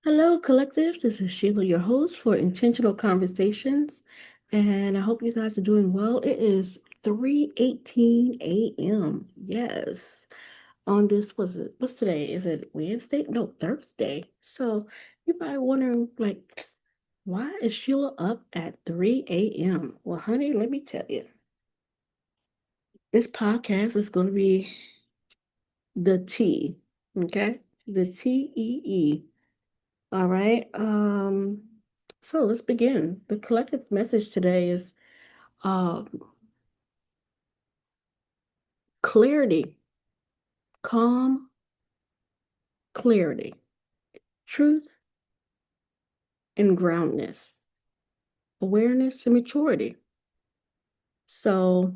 Hello, collective. This is Sheila, your host for Intentional Conversations, and I hope you guys are doing well. It is 3:18 a.m. Yes. On this, what's today? Is it Wednesday? No, Thursday. So you might wondering, like, why is Sheila up at 3 a.m.? Well, honey, let me tell you. This podcast is going to be the T, okay? The TEE. All right. So let's begin. The collective message today is um clarity, calm clarity, truth and groundness, awareness and maturity. So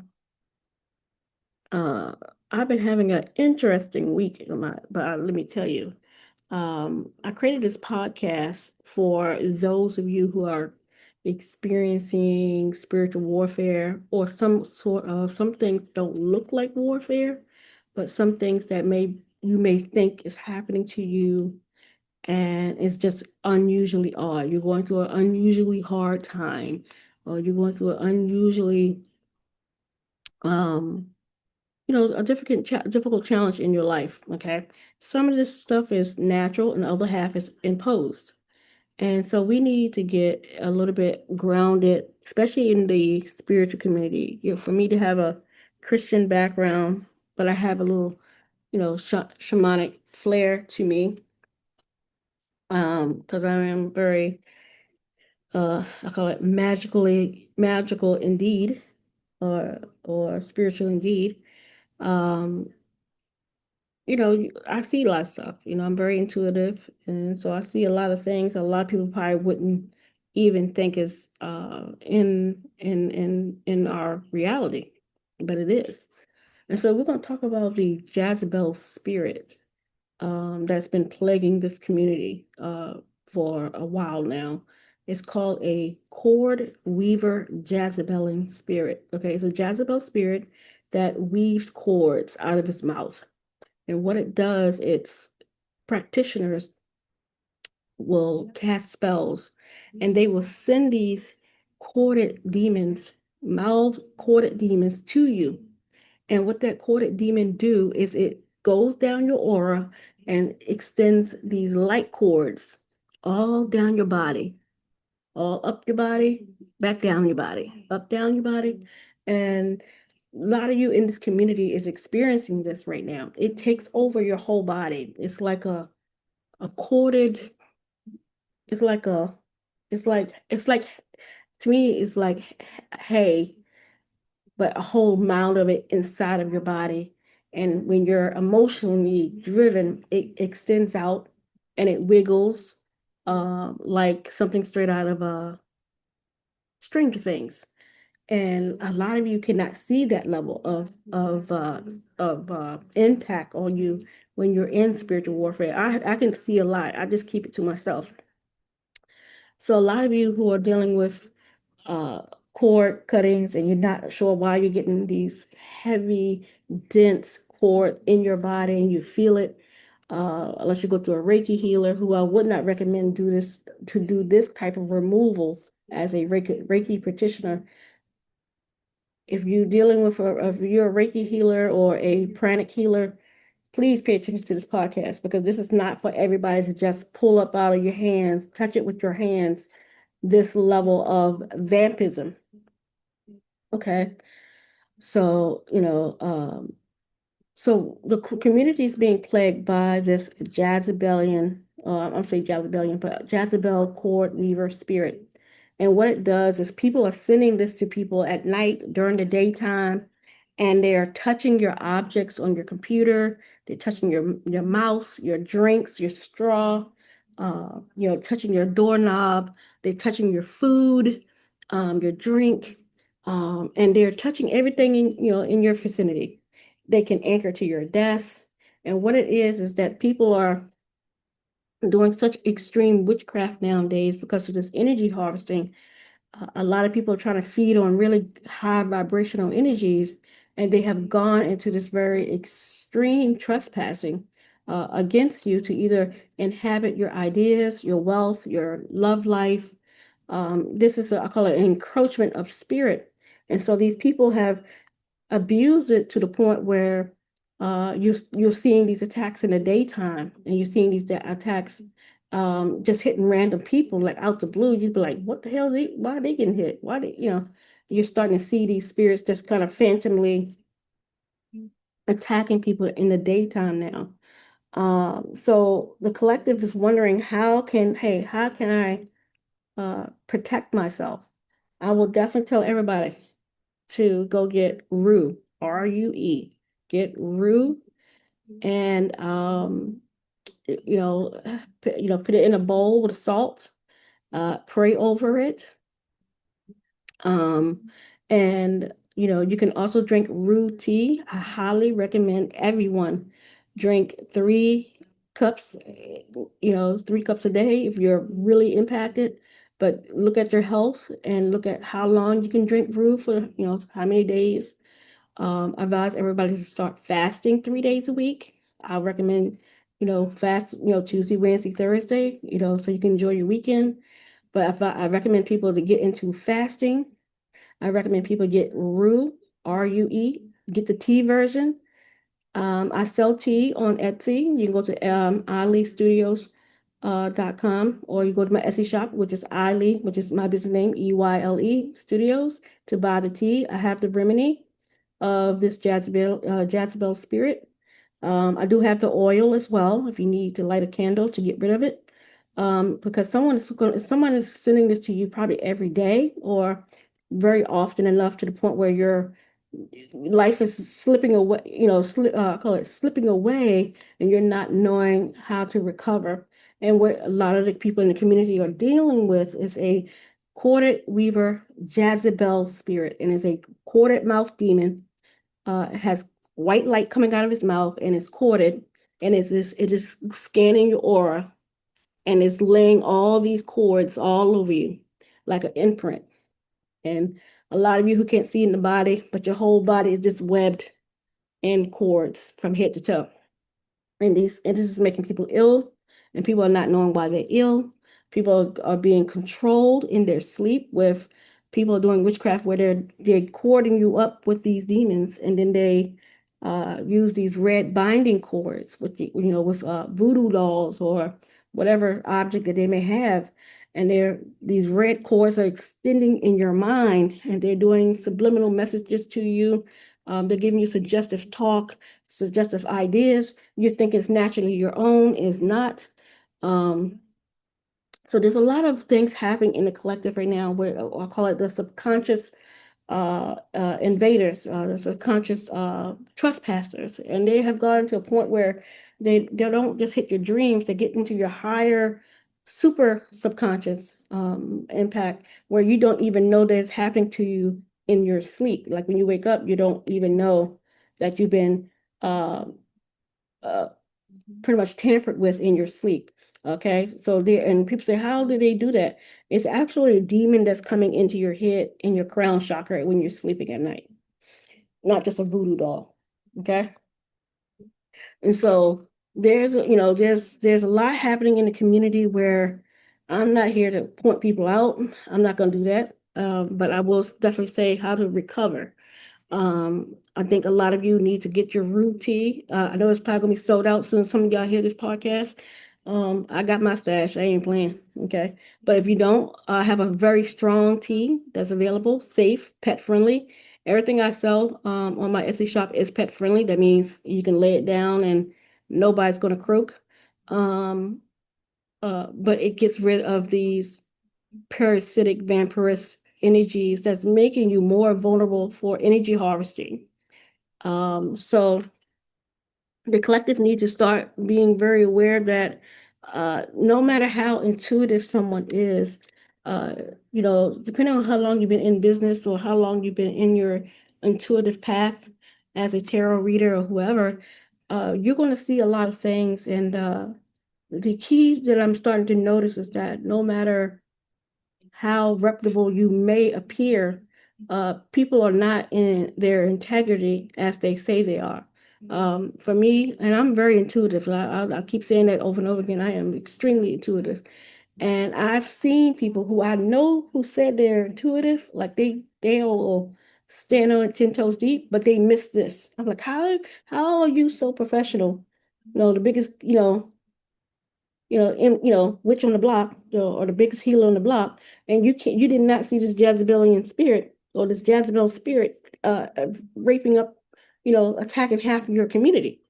uh I've been having an interesting week, but let me tell you, I created this podcast for those of you who are experiencing spiritual warfare or some things don't look like warfare, but some things that you may think is happening to you and it's just unusually odd. You're going through an unusually hard time, or you're going through an unusually um a difficult challenge in your life. Okay, some of this stuff is natural and the other half is imposed. And so we need to get a little bit grounded, especially in the spiritual community. For me to have a Christian background, but I have a little, shamanic flair to me, because I am very, I call it magical indeed, or spiritual indeed. Um, I see a lot of stuff. I'm very intuitive, and so I see a lot of things a lot of people probably wouldn't even think is in our reality, but it is. And so we're going to talk about the Jezebel spirit that's been plaguing this community for a while now. It's called a cord weaver Jezebelian spirit. Okay, it's a Jezebel spirit that weaves cords out of his mouth. And what it does, it's practitioners will cast spells and they will send these corded demons, mouth corded demons to you. And what that corded demon do is it goes down your aura and extends these light cords all down your body, all up your body, back down your body, up, down your body. And a lot of you in this community is experiencing this right now. It takes over your whole body. It's like a corded, it's like a, it's like to me, it's like hay, but a whole mound of it inside of your body. And when you're emotionally driven, it extends out and it wiggles like something straight out of Stranger Things. And a lot of you cannot see that level of impact on you when you're in spiritual warfare. I can see a lot. I just keep it to myself. So a lot of you who are dealing with uh, cord cuttings and you're not sure why you're getting these heavy, dense cord in your body and you feel it, unless you go to a Reiki healer, who I would not recommend to do this type of removal as a Reiki practitioner. If you're dealing with if you're a Reiki healer or a pranic healer, please pay attention to this podcast because this is not for everybody to just pull up out of your hands, touch it with your hands, this level of vampism. Okay. So, so the community is being plagued by this Jezebelian, I'm saying Jezebelian, but Jezebel cord weaver spirit. And what it does is people are sending this to people at night during the daytime, and they are touching your objects on your computer. They're touching your mouse, your drinks, your straw, touching your doorknob. They're touching your food, your drink, and they're touching everything in your vicinity. They can anchor to your desk. And what it is that people are doing such extreme witchcraft nowadays because of this energy harvesting. A lot of people are trying to feed on really high vibrational energies, and they have gone into this very extreme trespassing against you to either inhabit your ideas, your wealth, your love life. This is, I call it an encroachment of spirit. And so these people have abused it to the point where you're seeing these attacks in the daytime, and you're seeing these attacks just hitting random people like out the blue. You'd be like, what the hell? Why are they getting hit? Why they, you're starting to see these spirits just kind of phantomly attacking people in the daytime now. So the collective is wondering how can I protect myself? I will definitely tell everybody to go get rue, RUE. Get rue and put it in a bowl with salt, pray over it. Um, and you can also drink rue tea. I highly recommend everyone drink 3 cups, 3 cups a day if you're really impacted. But look at your health and look at how long you can drink rue for, how many days. I advise everybody to start fasting 3 days a week. I recommend, fast, Tuesday, Wednesday, Thursday, so you can enjoy your weekend. But I recommend people to get into fasting. I recommend people get Rue, RUE, get the tea version. I sell tea on Etsy. You can go to EYLE or you go to my Etsy shop, which is Eyle, which is my business name, EYLE Studios, to buy the tea. I have the remedy of this Jezebel spirit. I do have the oil as well if you need to light a candle to get rid of it. Because someone is sending this to you probably every day or very often enough to the point where your life is slipping away, I call it slipping away, and you're not knowing how to recover. And what a lot of the people in the community are dealing with is a corded weaver Jezebel spirit, and it's a corded mouth demon. It has white light coming out of his mouth, and it's corded, and it is scanning your aura, and it's laying all these cords all over you like an imprint. And a lot of you who can't see in the body, but your whole body is just webbed in cords from head to toe. And this is making people ill, and people are not knowing why they're ill. People are being controlled in their sleep with people doing witchcraft where they're cording you up with these demons, and then they use these red binding cords with with voodoo dolls or whatever object that they may have, and these red cords are extending in your mind, and they're doing subliminal messages to you. They're giving you suggestive talk, suggestive ideas. You think it's naturally your own, is not. Um, so there's a lot of things happening in the collective right now where I call it the subconscious invaders, the subconscious trespassers, and they have gotten to a point where they don't just hit your dreams; they get into your higher, super subconscious impact where you don't even know that it's happening to you in your sleep. Like when you wake up, you don't even know that you've been uh, uh, pretty much tampered with in your sleep. Okay, so there, and people say, how do they do that? It's actually a demon that's coming into your head in your crown chakra when you're sleeping at night, not just a voodoo doll. Okay, and so there's a lot happening in the community where I'm not here to point people out. I'm not going to do that. But I will definitely say how to recover. I think a lot of you need to get your root tea. I know it's probably gonna be sold out soon. Some of y'all hear this podcast. I got my stash. I ain't playing. Okay. But if you don't, I have a very strong tea that's available, safe, pet friendly. Everything I sell on my Etsy shop is pet friendly. That means you can lay it down and nobody's gonna croak. Um, but it gets rid of these parasitic vampirous energies that's making you more vulnerable for energy harvesting. So the collective needs to start being very aware that no matter how intuitive someone is, uh, depending on how long you've been in business or how long you've been in your intuitive path as a tarot reader or whoever, you're going to see a lot of things. And the key that I'm starting to notice is that no matter how reputable you may appear, people are not in their integrity as they say they are. For me, and I'm very intuitive. I keep saying that over and over again. I am extremely intuitive. And I've seen people who I know who said they're intuitive, like they will stand on it 10 toes deep, but they miss this. I'm like, how are you so professional? The biggest, witch on the block, or the biggest healer on the block, and you did not see this Jezebelian spirit or this Jezebel spirit raping up, attacking half of your community.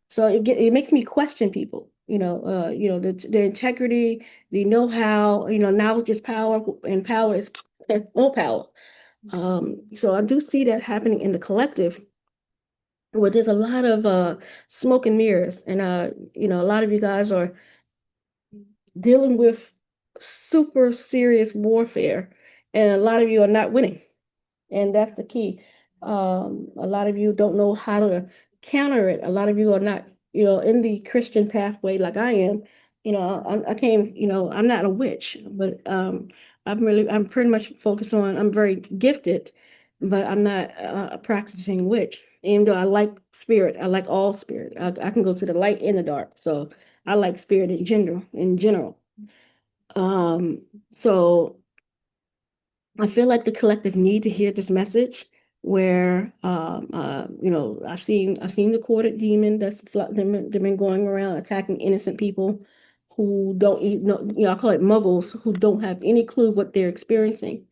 So it makes me question people, the integrity, the know-how, knowledge is power and power is all power. So I do see that happening in the collective where there's a lot of smoke and mirrors, and a lot of you guys are dealing with super serious warfare, and a lot of you are not winning. And that's the key. A lot of you don't know how to counter it. A lot of you are not, in the Christian pathway like I am. I came, I'm not a witch, but I'm pretty much focused on, I'm very gifted, but I'm not a practicing witch. Even though I like spirit, I like all spirit. I can go to the light and the dark. So I like spirit in general, Um, so I feel like the collective need to hear this message where I've seen the corded demon they've been going around attacking innocent people who don't even know, I call it muggles, who don't have any clue what they're experiencing.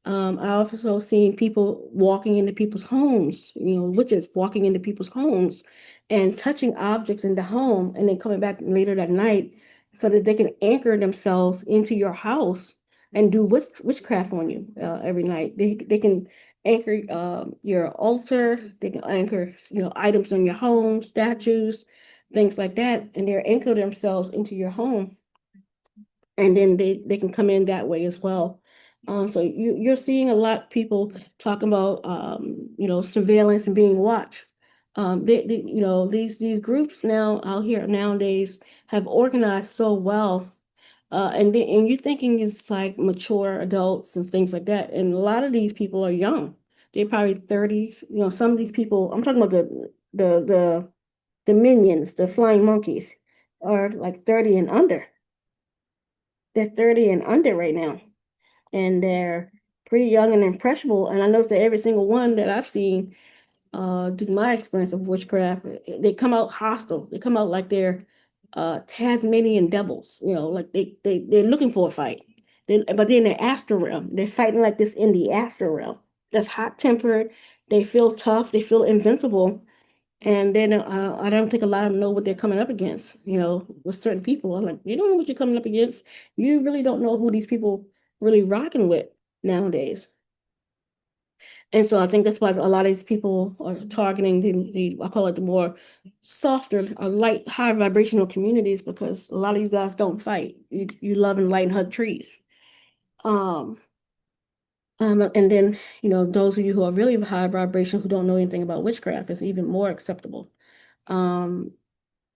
I also seen people walking into people's homes, witches walking into people's homes and touching objects in the home and then coming back later that night so that they can anchor themselves into your house and do witchcraft on you every night. They can anchor your altar, they can anchor, items in your home, statues, things like that, and they're anchor themselves into your home, and then they can come in that way as well. So you're seeing a lot of people talking about surveillance and being watched. These groups now out here nowadays have organized so well, and you're thinking it's like mature adults and things like that, and a lot of these people are young. They're probably 30s. Some of these people, I'm talking about the minions, the flying monkeys, are like 30 and under. They're 30 and under right now, and they're pretty young and impressionable. And I noticed that every single one that I've seen, due to my experience of witchcraft, they come out hostile. They come out like they're Tasmanian devils, like they're looking for a fight. But then in the astral realm, they're fighting like this in the astral realm. That's hot tempered. They feel tough. They feel invincible. And then I don't think a lot of them know what they're coming up against, with certain people. I'm like, you don't know what you're coming up against. You really don't know who these people really rocking with nowadays. And so I think that's why a lot of these people are targeting I call it the more softer, light, high vibrational communities, because a lot of you guys don't fight. You love and light and hug trees. Um, and then, those of you who are really high vibration who don't know anything about witchcraft is even more acceptable. Um,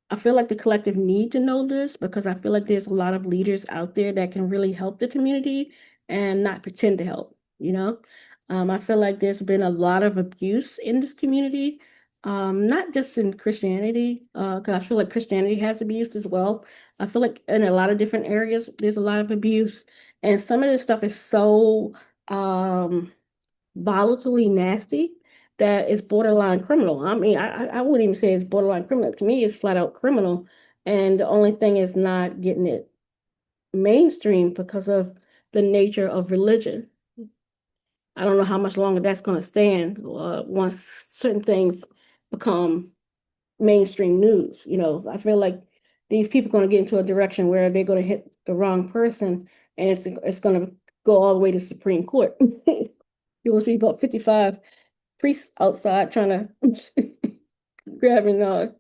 I feel like the collective need to know this because I feel like there's a lot of leaders out there that can really help the community and not pretend to help. I feel like there's been a lot of abuse in this community, not just in Christianity, because I feel like Christianity has abuse as well. I feel like in a lot of different areas, there's a lot of abuse, and some of this stuff is so um, volatilely nasty that is borderline criminal. I mean, I wouldn't even say it's borderline criminal. To me, it's flat out criminal. And the only thing is not getting it mainstream because of the nature of religion. I don't know how much longer that's going to stand once certain things become mainstream news. I feel like these people are going to get into a direction where they're going to hit the wrong person, and it's going to go all the way to Supreme Court. You will see about 55 priests outside trying to grabbing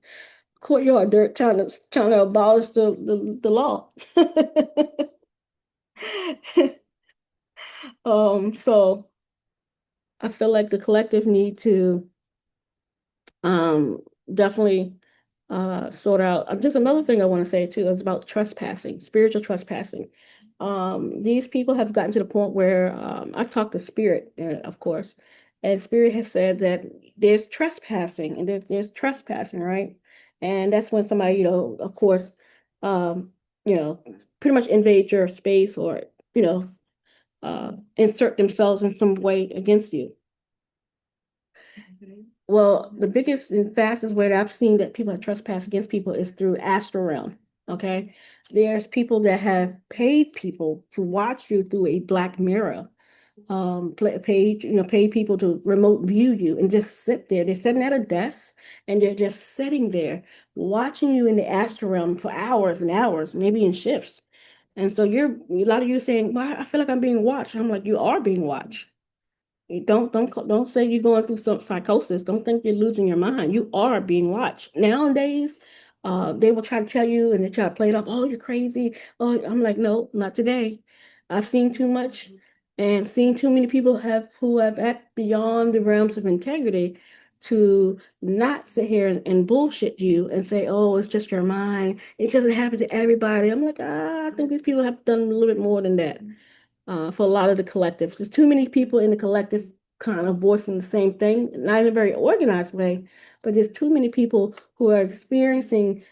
courtyard dirt, trying to abolish the law. So I feel like the collective need to um definitely sort out. Just another thing I want to say too is about trespassing, spiritual trespassing. These people have gotten to the point where I talk to spirit, of course, and spirit has said that there's trespassing, and there's trespassing, right? And that's when somebody, of course, um, pretty much invade your space, or, you know, insert themselves in some way against you. Well, the biggest and fastest way that I've seen that people have trespassed against people is through astral realm. Okay. There's people that have paid people to watch you through a black mirror. Paid people to remote view you and just sit there. They're sitting at a desk and they're just sitting there watching you in the astral realm for hours and hours, maybe in shifts. And so a lot of you saying, "Well, I feel like I'm being watched." I'm like, you are being watched. Don't say you're going through some psychosis. Don't think you're losing your mind. You are being watched. Nowadays, they will try to tell you and they try to play it up. Oh, you're crazy. Oh, I'm like, no, not today. I've seen too much and seen too many people who have act beyond the realms of integrity to not sit here and bullshit you and say, oh, it's just your mind. It doesn't happen to everybody. I'm like, I think these people have done a little bit more than that, for a lot of the collectives. There's too many people in the collective kind of voicing the same thing, not in a very organized way, but there's too many people who are experiencing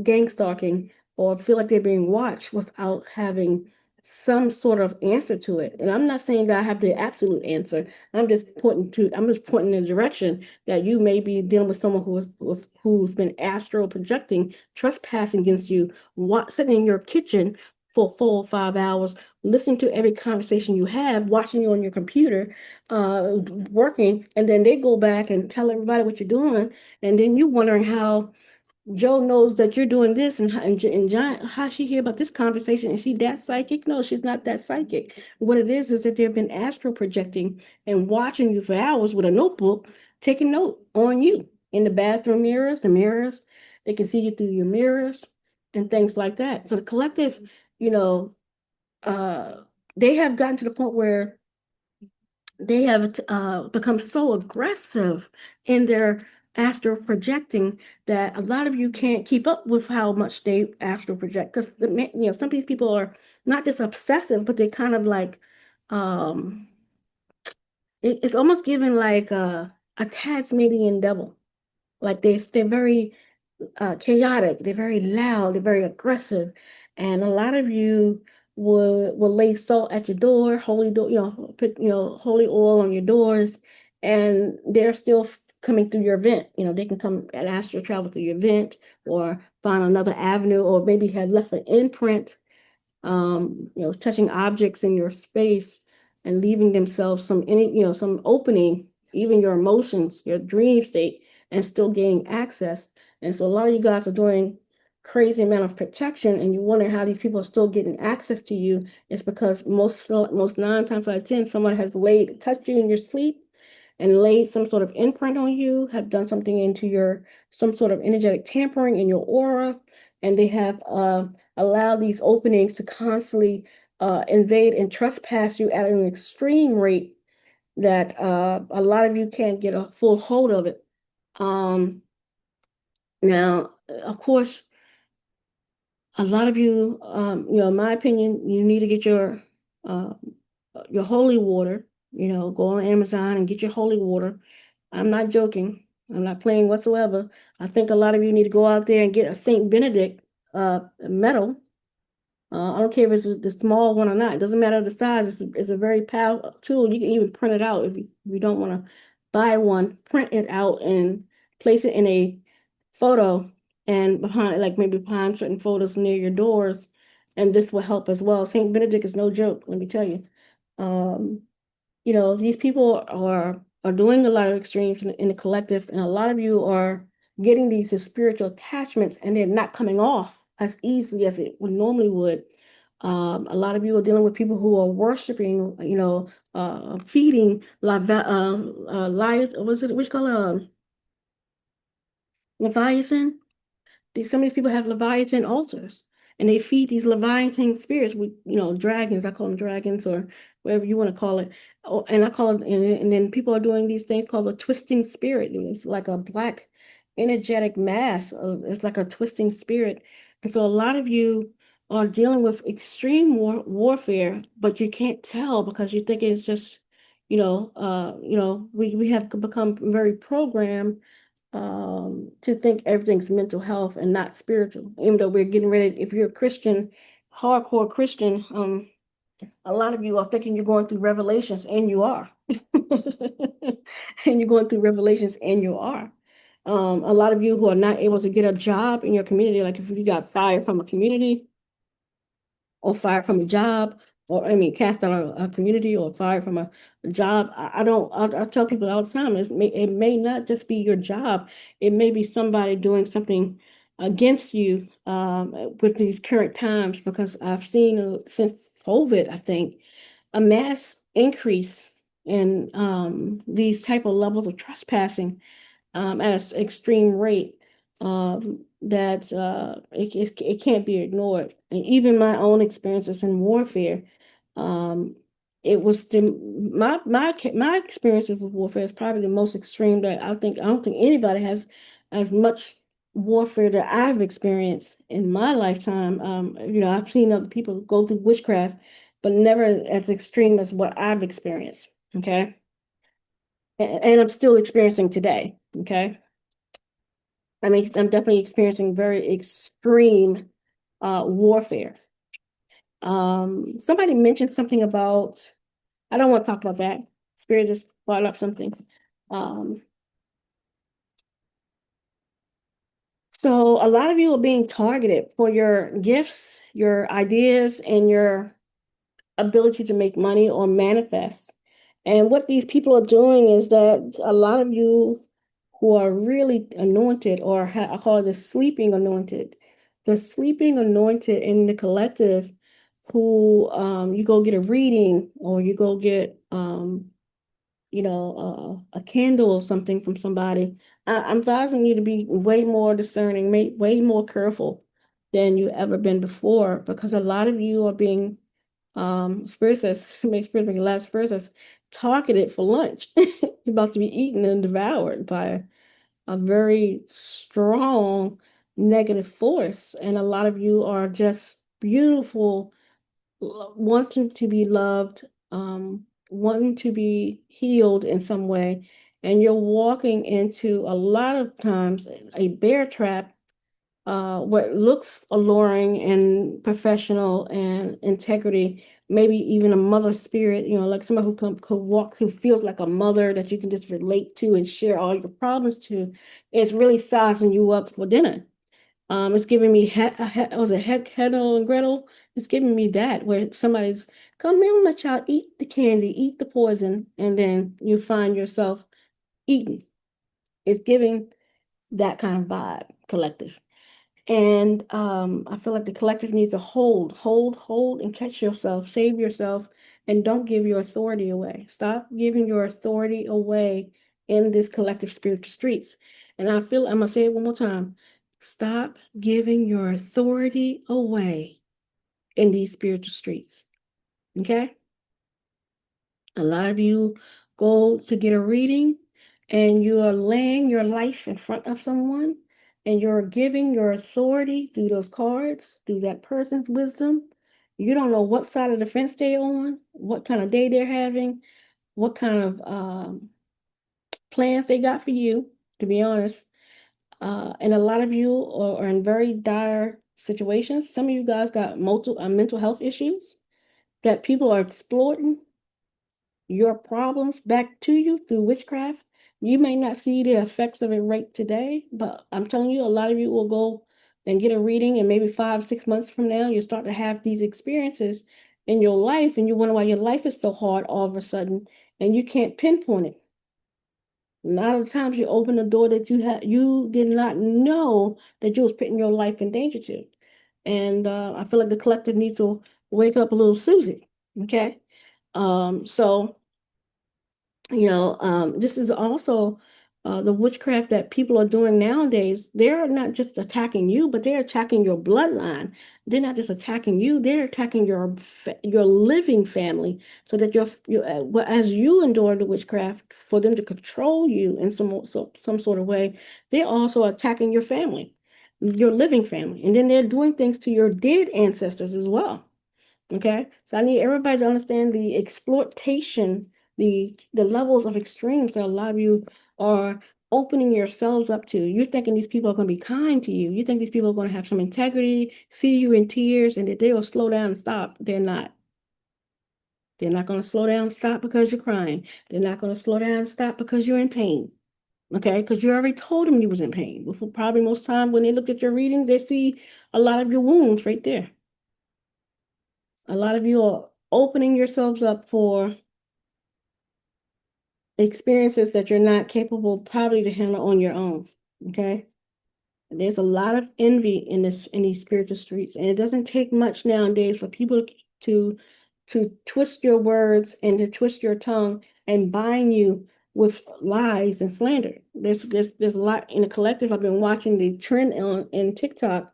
gang stalking or feel like they're being watched without having some sort of answer to it. And I'm not saying that I have the absolute answer. I'm just pointing in the direction that you may be dealing with someone who's been astral projecting, trespassing against you, sitting in your kitchen for 4 or 5 hours, listening to every conversation you have, watching you on your computer, working, and then they go back and tell everybody what you're doing, and then you wondering how Joe knows that you're doing this, and John, how she hear about this conversation? Is she that psychic? No, she's not that psychic. What it is that they've been astral projecting and watching you for hours with a notebook, taking note on you in the bathroom mirrors, the mirrors. They can see you through your mirrors and things like that. So the collective, you know, uh, they have gotten to the point where they have become so aggressive in their astral projecting that a lot of you can't keep up with how much they astral project, because some of these people are not just obsessive, but they kind of like, um it's almost given like a Tasmanian devil. Like they're very chaotic. They're very loud. They're very aggressive, and a lot of you will lay salt at your door, holy door, put holy oil on your doors, and they're still coming through your vent. They can come and ask you to travel through your vent or find another avenue, or maybe have left an imprint, touching objects in your space and leaving themselves some opening, even your emotions, your dream state, and still gaining access. And so a lot of you guys are doing crazy amount of protection, and you wonder how these people are still getting access to you. It's because most 9 times out of 10, someone has touched you in your sleep and laid some sort of imprint on you, have done something into some sort of energetic tampering in your aura, and they have allowed these openings to constantly invade and trespass you at an extreme rate that a lot of you can't get a full hold of it. Um, Now, of course, a lot of you, in my opinion, you need to get uh, your holy water. Go on Amazon and get your holy water. I'm not joking. I'm not playing whatsoever. I think a lot of you need to go out there and get a Saint Benedict medal. I don't care if it's the small one or not. It doesn't matter the size. It's a very powerful tool. You can even print it out if you don't want to buy one. Print it out and place it in a photo and like maybe behind certain photos near your doors, and this will help as well. Saint Benedict is no joke, let me tell you. Um, these people are doing a lot of extremes in the collective, and a lot of you are getting these spiritual attachments, and they're not coming off as easily as it would normally would. A lot of you are dealing with people who are worshiping, feeding was it, which color, Leviathan? Some of these people have Leviathan altars, and they feed these Leviathan spirits with, dragons. I call them dragons, or whatever you want to call it. Oh, and I call it, and then people are doing these things called a twisting spirit. It's like a black energetic mass. It's like a twisting spirit. And so a lot of you are dealing with extreme warfare, but you can't tell because you think it's just, We have become very programmed to think everything's mental health and not spiritual. Even though we're getting ready, if you're a Christian, hardcore Christian, a lot of you are thinking you're going through revelations, and you are. And you're going through revelations, and you are. A lot of you who are not able to get a job in your community, like if you got fired from a community, or fired from a job, or I mean, cast out of a community, or fired from a job. I don't. I tell people all the time, it may not just be your job. It may be somebody doing something against you with these current times, because I've seen since COVID, I think, a mass increase in these type of levels of trespassing at an extreme rate that it can't be ignored. And even my own experiences in warfare, um, it was my experiences with warfare is probably the most extreme that I don't think anybody has as much warfare that I've experienced in my lifetime. I've seen other people go through witchcraft, but never as extreme as what I've experienced. Okay. And I'm still experiencing today. Okay. I'm definitely experiencing very extreme warfare. Somebody mentioned something about, I don't want to talk about that. Spirit just brought up something. Um, so a lot of you are being targeted for your gifts, your ideas, and your ability to make money or manifest. And what these people are doing is that a lot of you who are really anointed, or I call it the sleeping anointed in the collective, who you go get a reading, or you go get a candle or something from somebody. I'm advising you to be way more discerning, way more careful than you ever been before, because a lot of you are being spirit says make spirit make last spirit says targeted for lunch. You're about to be eaten and devoured by a very strong negative force. And a lot of you are just beautiful, wanting to be loved, wanting to be healed in some way. And you're walking into a lot of times a bear trap, what looks alluring and professional and integrity, maybe even a mother spirit, like somebody could walk, who feels like a mother that you can just relate to and share all your problems to. It's really sizing you up for dinner. It's giving me was it Heddle and Gretel? It's giving me that, where somebody's, come here, my child, eat the candy, eat the poison, and then you find yourself eating. It's giving that kind of vibe, collective. And I feel like the collective needs to hold, and catch yourself, save yourself, and don't give your authority away. Stop giving your authority away in this collective spiritual streets. And I'm gonna say it one more time. Stop giving your authority away in these spiritual streets. Okay? A lot of you go to get a reading, and you are laying your life in front of someone, and you're giving your authority through those cards, through that person's wisdom. You don't know what side of the fence they're on, what kind of day they're having, what kind of plans they got for you, to be honest. And a lot of you are in very dire situations. Some of you guys got mental health issues that people are exploiting your problems back to you through witchcraft. You may not see the effects of it right today, but I'm telling you, a lot of you will go and get a reading, and maybe 5, 6 months from now, you start to have these experiences in your life, and you wonder why your life is so hard all of a sudden, and you can't pinpoint it. A lot of times you open a door that you did not know that you was putting your life in danger to. And I feel like the collective needs to wake up a little Susie. Okay. So this is also the witchcraft that people are doing nowadays. They're not just attacking you, but they're attacking your bloodline. They're not just attacking you; they're attacking your living family, so that as you endure the witchcraft for them to control you in some sort of way, they're also attacking your family, your living family, and then they're doing things to your dead ancestors as well. Okay, so I need everybody to understand the exploitation the levels of extremes that a lot of you are opening yourselves up to. You're thinking these people are going to be kind to you. You think these people are going to have some integrity, see you in tears, and that they'll slow down and stop. They're not. They're not going to slow down and stop because you're crying. They're not going to slow down and stop because you're in pain. Okay, because you already told them you was in pain. Before, probably most time when they look at your readings, they see a lot of your wounds right there. A lot of you are opening yourselves up for experiences that you're not capable probably to handle on your own. Okay. There's a lot of envy in these spiritual streets, and it doesn't take much nowadays for people to twist your words and to twist your tongue and bind you with lies and slander. There's a lot in the collective. I've been watching the trend on in TikTok,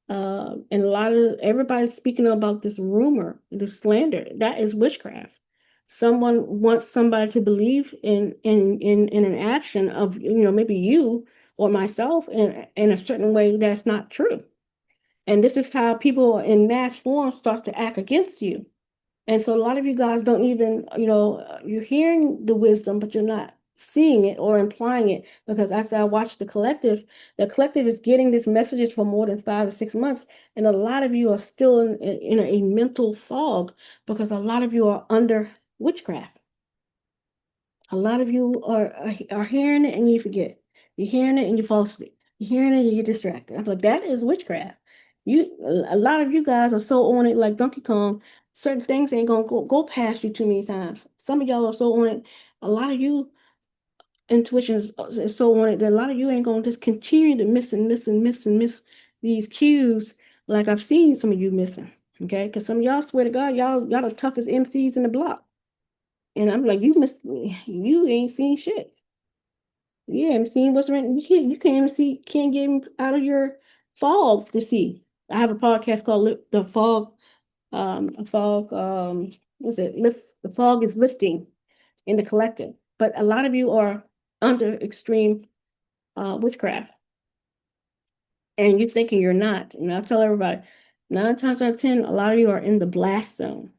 and a lot of everybody's speaking about this rumor, this slander. That is witchcraft. Someone wants somebody to believe in an action of, maybe you or myself in a certain way that's not true. And this is how people in mass form starts to act against you. And so a lot of you guys don't even, you're hearing the wisdom, but you're not seeing it or implying it. Because as I watch the collective is getting these messages for more than 5 or 6 months. And a lot of you are still in a mental fog because a lot of you are under witchcraft. A lot of you are hearing it and you forget. You're hearing it and you fall asleep. You're hearing it and you get distracted. I'm like, that is witchcraft. A lot of you guys are so on it like Donkey Kong. Certain things ain't gonna go past you too many times. Some of y'all are so on it. A lot of you intuitions is so on it that a lot of you ain't gonna just continue to miss and miss and miss and miss these cues like I've seen some of you missing. Okay, because some of y'all swear to God, y'all the toughest MCs in the block. And I'm like, you ain't seen shit. You haven't seen what's written. You can't even see, can't get him out of your fog to see. I have a podcast called The Fog, what's it? The fog is lifting in the collective. But a lot of you are under extreme witchcraft. And you're thinking you're not. And I tell everybody, 9 times out of 10, a lot of you are in the blast zone.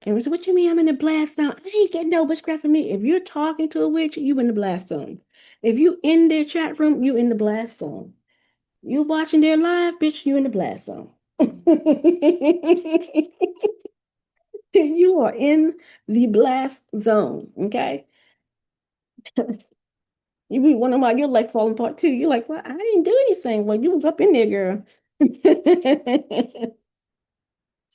And we said, what you mean I'm in the blast zone? I ain't getting no witchcraft from me. If you're talking to a witch, you in the blast zone. If you in their chat room, you in the blast zone. You watching their live, bitch, you in the blast zone. You are in the blast zone, okay? You be wondering why your life falling apart too. You're like, well, I didn't do anything. Well, you was up in there, girl.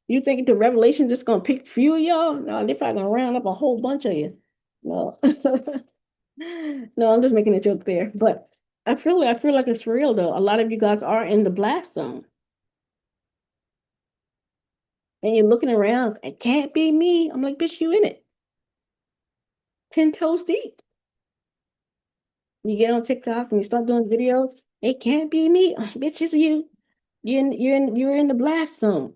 You think the revelation just gonna pick few of y'all? No, they're probably gonna round up a whole bunch of you. No. No, I'm just making a joke there. But I feel like it's for real though. A lot of you guys are in the blast zone. And you're looking around, it can't be me. I'm like, bitch, you in it. 10 toes deep. You get on TikTok and you start doing videos. It can't be me. Bitch, it's you. You're in the blast zone.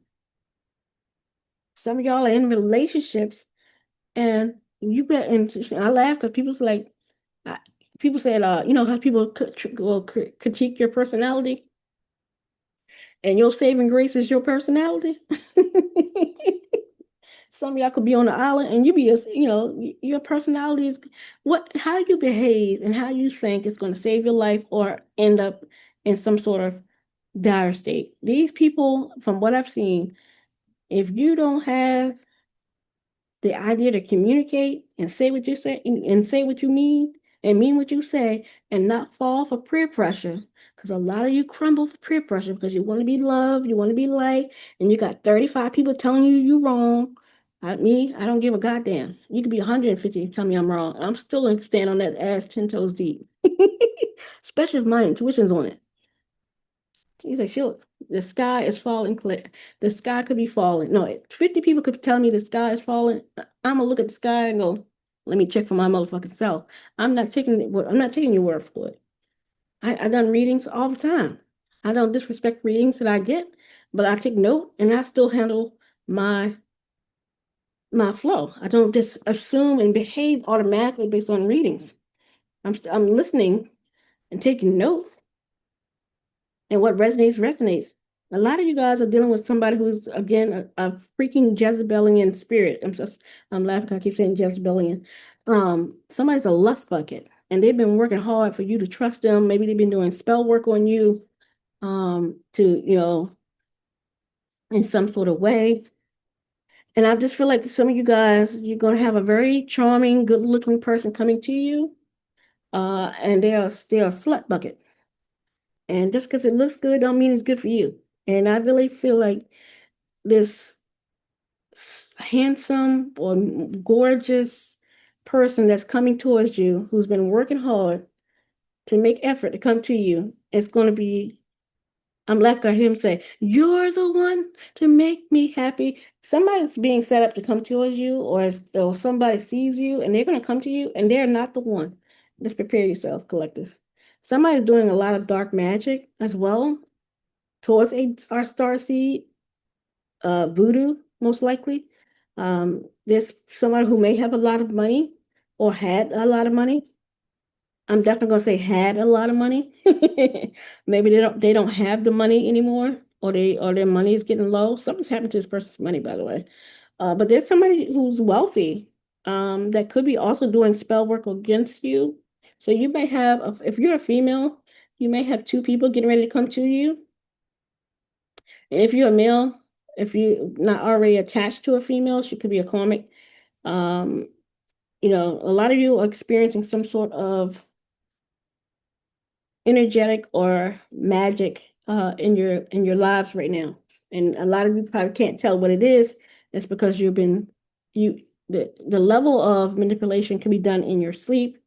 Some of y'all are in relationships and you bet, and I laugh because I, people said, how people will critique your personality, and your saving grace is your personality. Some of y'all could be on the island, and your personality is how you behave and how you think is going to save your life or end up in some sort of dire state. These people, from what I've seen, if you don't have the idea to communicate and say what you say and say what you mean and mean what you say and not fall for peer pressure, because a lot of you crumble for peer pressure because you want to be loved, you want to be liked, and you got 35 people telling you you're wrong. I don't give a goddamn. You could be 150 and tell me I'm wrong. I'm still gonna stand on that ass 10 toes deep. Especially if my intuition's on it. She's like, the sky is falling clear. The sky could be falling. No, 50 people could tell me the sky is falling. I'm gonna look at the sky and go, let me check for my motherfucking self. I'm not taking your word for it. I done readings all the time. I don't disrespect readings that I get, but I take note and I still handle my flow. I don't just assume and behave automatically based on readings. I'm listening and taking note, and what resonates resonates. A lot of you guys are dealing with somebody who's again a freaking Jezebelian spirit. I'm laughing 'cause I keep saying Jezebelian. Somebody's a lust bucket and they've been working hard for you to trust them. Maybe they've been doing spell work on you, to, in some sort of way. And I just feel like some of you guys, you're gonna have a very charming, good-looking person coming to you, and they're a slut bucket. And just because it looks good don't mean it's good for you. And I really feel like this handsome or gorgeous person that's coming towards you, who's been working hard to make effort to come to you, it's going to be, I'm left to hear him say, "You're the one to make me happy." Somebody's being set up to come towards you, or somebody sees you and they're going to come to you and they're not the one. Just prepare yourself, collective. Somebody's doing a lot of dark magic as well towards our star seed, voodoo, most likely. There's someone who may have a lot of money or had a lot of money. I'm definitely gonna say had a lot of money. Maybe they don't have the money anymore, or their money is getting low. Something's happened to this person's money, by the way. But there's somebody who's wealthy, that could be also doing spell work against you. So you may have, if you're a female, you may have two people getting ready to come to you. And if you're a male, if you're not already attached to a female, she could be a karmic. Um, a lot of you are experiencing some sort of energetic or magic, in your lives right now. And a lot of you probably can't tell what it is. It's because you the level of manipulation can be done in your sleep,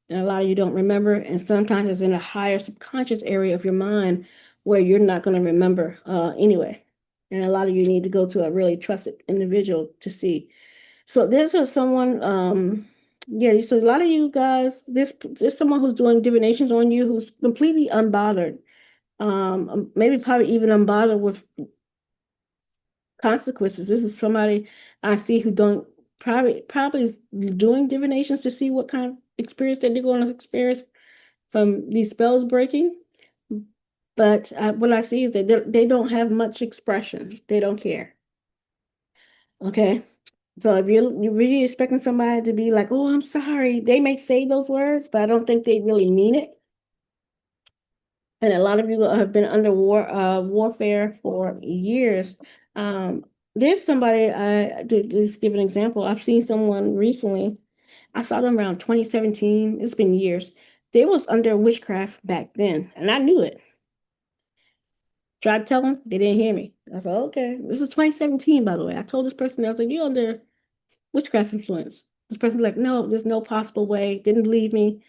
and a lot of you don't remember, and sometimes it's in a higher subconscious area of your mind where you're not going to remember, anyway. And a lot of you need to go to a really trusted individual to see. So someone, yeah, so a lot of you guys, there's someone who's doing divinations on you who's completely unbothered. Maybe probably even unbothered with consequences. This is somebody I see who don't probably is doing divinations to see what kind of experience that they're going to experience from these spells breaking. But what I see is that they don't have much expression. They don't care. Okay. So if you're really expecting somebody to be like, "Oh, I'm sorry," they may say those words, but I don't think they really mean it. And a lot of you have been under warfare for years. Um, there's somebody, to just give an example. I've seen someone recently. I saw them around 2017. It's been years. They was under witchcraft back then, and I knew it. Tried to tell them, they didn't hear me. I said, "Okay, this is 2017, by the way." I told this person, I was like, "You're under witchcraft influence." This person's like, "No, there's no possible way." Didn't believe me.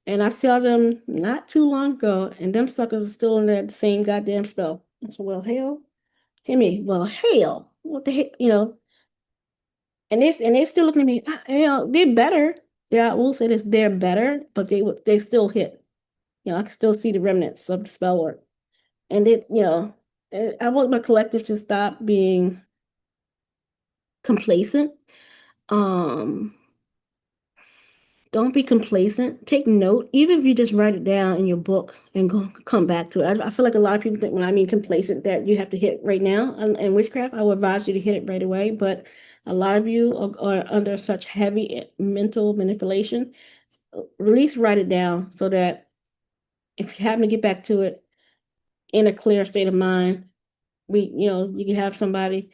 And I saw them not too long ago, and them suckers are still in that same goddamn spell. I said, "Well, hell, hear me. Well, hell, what the heck, And they're still looking at me. They're better. I will say this: they're better, but they still hit. I can still see the remnants of the spell work. And I want my collective to stop being complacent. Um, Don't be complacent. Take note, even if you just write it down in your book and come back to it. I feel like a lot of people think when I mean complacent that you have to hit right now. In witchcraft, I would advise you to hit it right away. But a lot of you are under such heavy mental manipulation. At least write it down so that if you happen to get back to it in a clear state of mind, you can have somebody,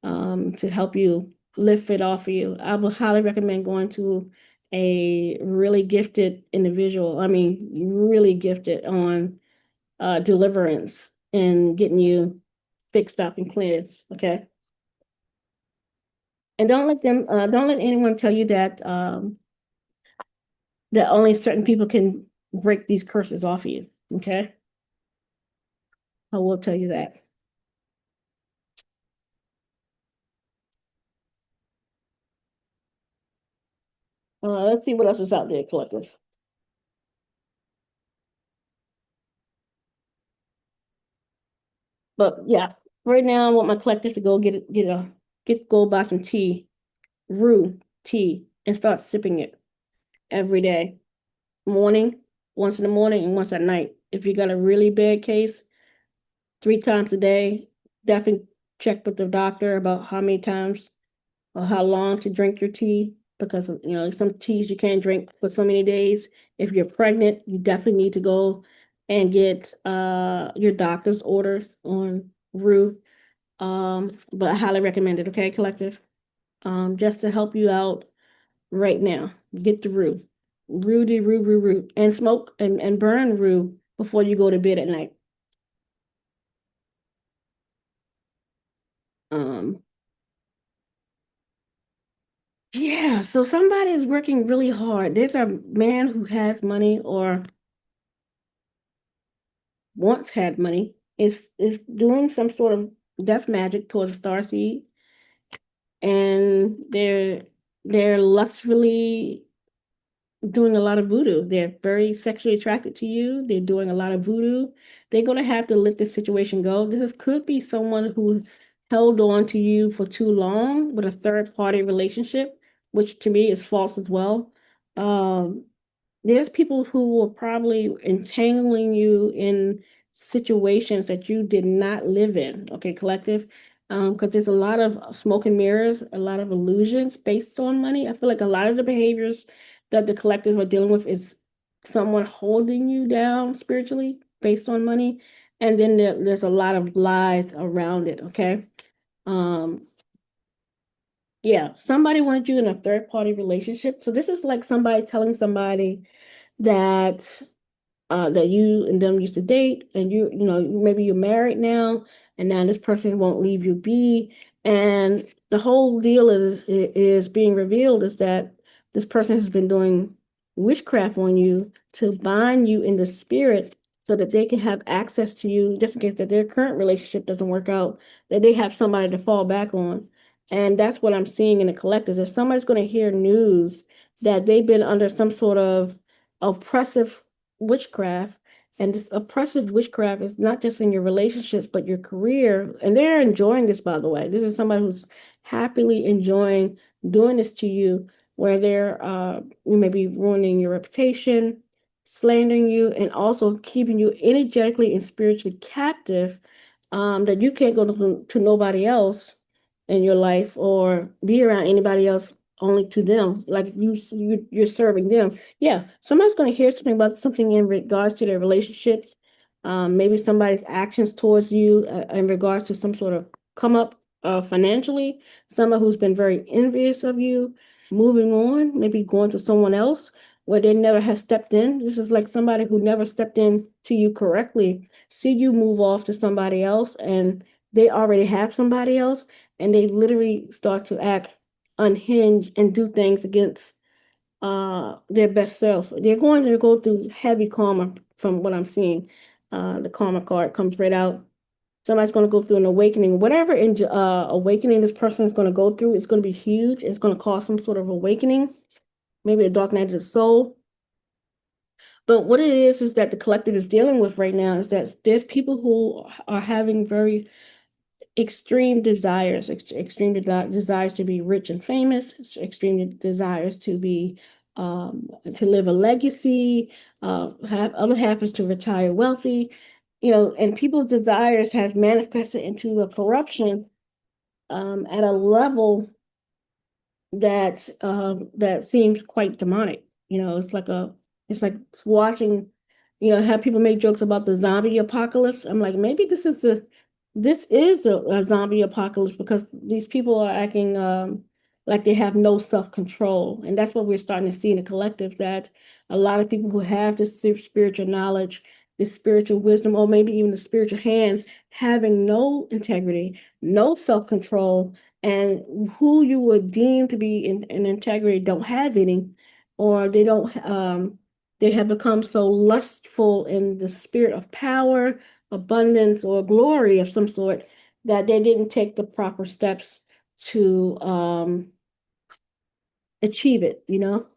to help you lift it off of you. I would highly recommend going to a really gifted individual. I mean, really gifted on, deliverance and getting you fixed up and cleansed. Okay. And don't let anyone tell you that only certain people can break these curses off of you. Okay. I will tell you that. Let's see what else is out there, collective. But yeah, right now I want my collective to go go buy some tea, rue tea, and start sipping it every day. Morning, once in the morning and once at night. If you got a really bad case, 3 times a day. Definitely check with the doctor about how many times or how long to drink your tea because some teas you can't drink for so many days. If you're pregnant, you definitely need to go and get your doctor's orders on Rue. But I highly recommend it, okay, collective? Just to help you out right now. Get the Rue. Rue. And smoke and burn Rue before you go to bed at night. Um, yeah, so somebody is working really hard. There's a man who has money or once had money, is doing some sort of death magic towards a star seed, and they're lustfully doing a lot of voodoo. They're very sexually attracted to you. They're doing a lot of voodoo. They're gonna have to let this situation go. Could be someone who held on to you for too long with a third party relationship, which to me is false as well. Um, there's people who will probably entangling you in situations that you did not live in. Okay, collective. Because there's a lot of smoke and mirrors, a lot of illusions based on money. I feel like a lot of the behaviors that the collectives are dealing with is someone holding you down spiritually based on money. And then there's a lot of lies around it. Okay. Um, yeah, somebody wanted you in a third party relationship. So this is like somebody telling somebody that that you and them used to date, and maybe you're married now, and now this person won't leave you be, and the whole deal is being revealed is that this person has been doing witchcraft on you to bind you in the spirit so that they can have access to you just in case that their current relationship doesn't work out, that they have somebody to fall back on. And that's what I'm seeing in the collective, is somebody's going to hear news that they've been under some sort of oppressive witchcraft. And this oppressive witchcraft is not just in your relationships, but your career. And they're enjoying this, by the way. This is somebody who's happily enjoying doing this to you, where they're you may be ruining your reputation, slandering you, and also keeping you energetically and spiritually captive, that you can't go to nobody else in your life or be around anybody else, only to them. Like you're serving them. Yeah, somebody's going to hear something about something in regards to their relationships. Maybe somebody's actions towards you in regards to some sort of come up financially. Someone who's been very envious of you, moving on, maybe going to someone else where they never have stepped in. This is like somebody who never stepped in to you correctly. See you move off to somebody else, and they already have somebody else, and they literally start to act unhinged and do things against their best self. They're going to go through heavy karma from what I'm seeing. The karma card comes right out. Somebody's going to go through an awakening. Whatever awakening this person is going to go through, it's going to be huge. It's going to cause some sort of awakening, maybe a dark night of the soul. But what it is that the collective is dealing with right now is that there's people who are having very extreme desires, desires to be rich and famous, extreme desires to be to live a legacy, have other half is to retire wealthy, and people's desires have manifested into the corruption at a level that seems quite demonic. It's like watching, have people make jokes about the zombie apocalypse. I'm like, maybe this is a zombie apocalypse because these people are acting like they have no self-control. And that's what we're starting to see in the collective, that a lot of people who have this spiritual knowledge, this spiritual wisdom, or maybe even the spiritual hand, having no integrity, no self-control, and who you would deem to be in integrity don't have any, or they have become so lustful in the spirit of power, abundance, or glory of some sort, that they didn't take the proper steps to achieve it.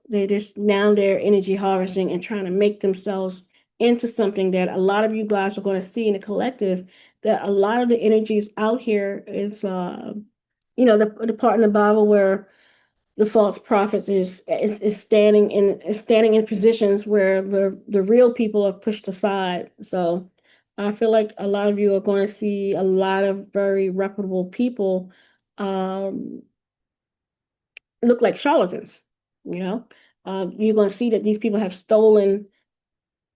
They just, now they're energy harvesting and trying to make themselves into something that a lot of you guys are going to see in the collective, that a lot of the energies out here is the part in the Bible where the false prophets is standing in positions where the real people are pushed aside. So I feel like a lot of you are going to see a lot of very reputable people um, look like charlatans, you know? You're going to see that these people have stolen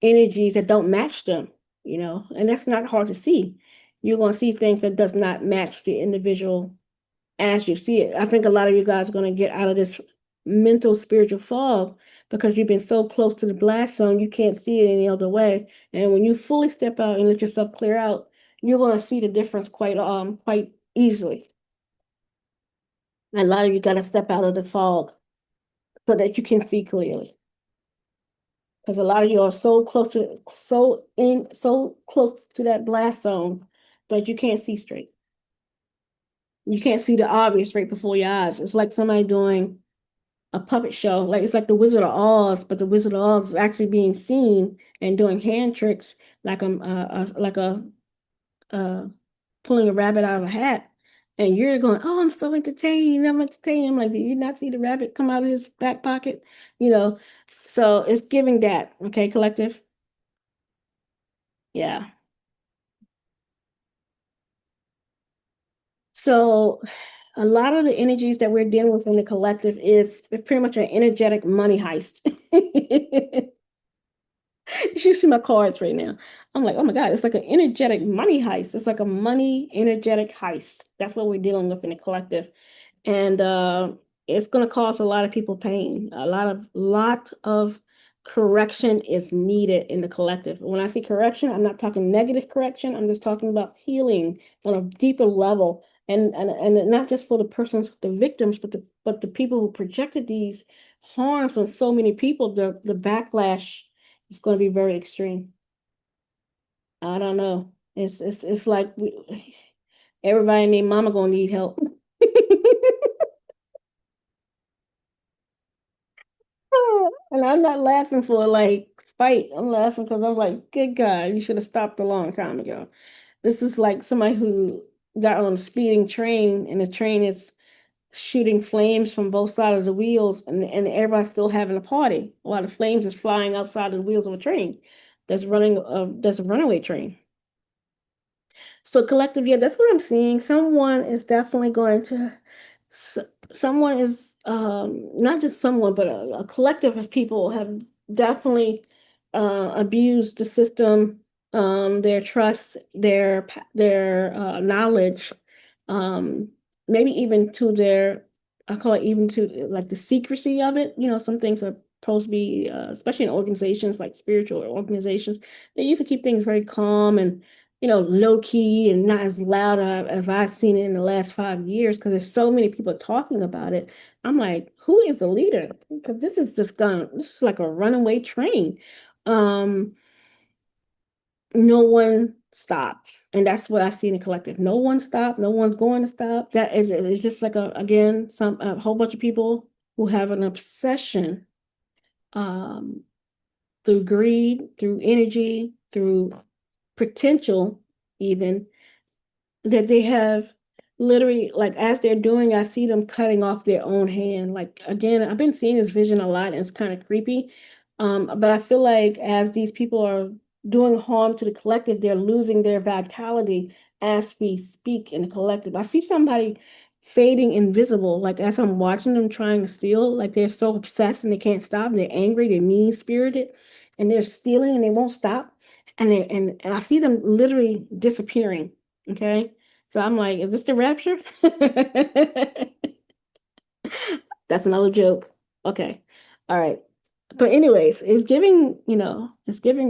energies that don't match them, and that's not hard to see. You're going to see things that does not match the individual as you see it. I think a lot of you guys are going to get out of this mental spiritual fog because you've been so close to the blast zone, you can't see it any other way. And when you fully step out and let yourself clear out, you're going to see the difference quite easily. And a lot of you got to step out of the fog so that you can see clearly. Because a lot of you are so close to that blast zone that you can't see straight. You can't see the obvious right before your eyes. It's like somebody doing a puppet show. Like it's like the Wizard of Oz, but the Wizard of Oz is actually being seen and doing hand tricks like a uh pulling a rabbit out of a hat. And you're going, oh, I'm so entertained. I'm entertained. I'm like, did you not see the rabbit come out of his back pocket? You know, so it's giving that. Okay, collective. Yeah. So a lot of the energies that we're dealing with in the collective is pretty much an energetic money heist. You should see my cards right now. I'm like, oh my God, it's like an energetic money heist. It's like a money energetic heist. That's what we're dealing with in the collective. And it's going to cause a lot of people pain. A lot of correction is needed in the collective. When I say correction, I'm not talking negative correction. I'm just talking about healing on a deeper level. And not just for the persons, the victims, but the people who projected these harms on so many people, the backlash is going to be very extreme. I don't know. It's like everybody named Mama gonna need help. And I'm not laughing for like spite. I'm laughing because I'm like, good God, you should have stopped a long time ago. This is like somebody who got on a speeding train and the train is shooting flames from both sides of the wheels and everybody's still having a party while the flames is flying outside of the wheels of a train that's a runaway train. So collective, yeah, that's what I'm seeing. Someone is definitely going to, s- someone is, not just someone, but a collective of people have definitely abused the system, their trust, their knowledge, um, maybe even to their, I call it even to like the secrecy of it. Some things are supposed to be, especially in organizations like spiritual organizations, they used to keep things very calm and low key and not as loud as I've seen it in the last 5 years because there's so many people talking about it. I'm like, who is the leader? Because this is like a runaway train. Um, no one stopped. And that's what I see in the collective. No one stopped. No one's going to stop. That is, it's just like again, a whole bunch of people who have an obsession, um, through greed, through energy, through potential, even that they have literally like as they're doing, I see them cutting off their own hand. Like again, I've been seeing this vision a lot and it's kind of creepy. But I feel like as these people are doing harm to the collective, they're losing their vitality as we speak in the collective. I see somebody fading invisible, like as I'm watching them trying to steal, like they're so obsessed and they can't stop, and they're angry, they're mean-spirited, and they're stealing and they won't stop. And I see them literally disappearing. Okay. So I'm like, is this the rapture? That's another joke. Okay. All right. But anyways, it's giving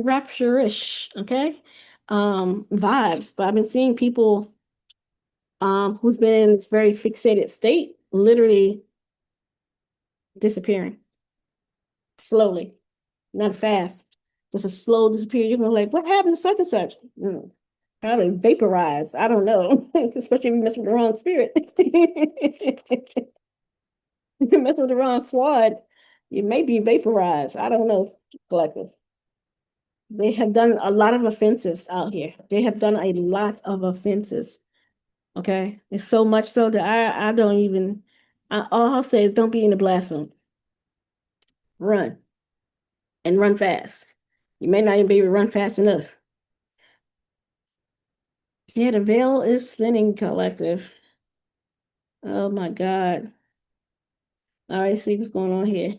rapture-ish, okay? Vibes. But I've been seeing people who's been in this very fixated state literally disappearing slowly, not fast. Just a slow disappear. You're gonna like, what happened to such and such? Probably vaporized. I don't know. Especially if you mess with the wrong spirit. If you mess with the wrong squad, you may be vaporized. I don't know, collective. They have done a lot of offenses out here. They have done a lot of offenses. Okay. It's so much so that I don't even all I'll say is don't be in the blast zone. Run, and run fast. You may not even be able to run fast enough. Yeah, the veil is thinning, collective. Oh my God. All right, see what's going on here.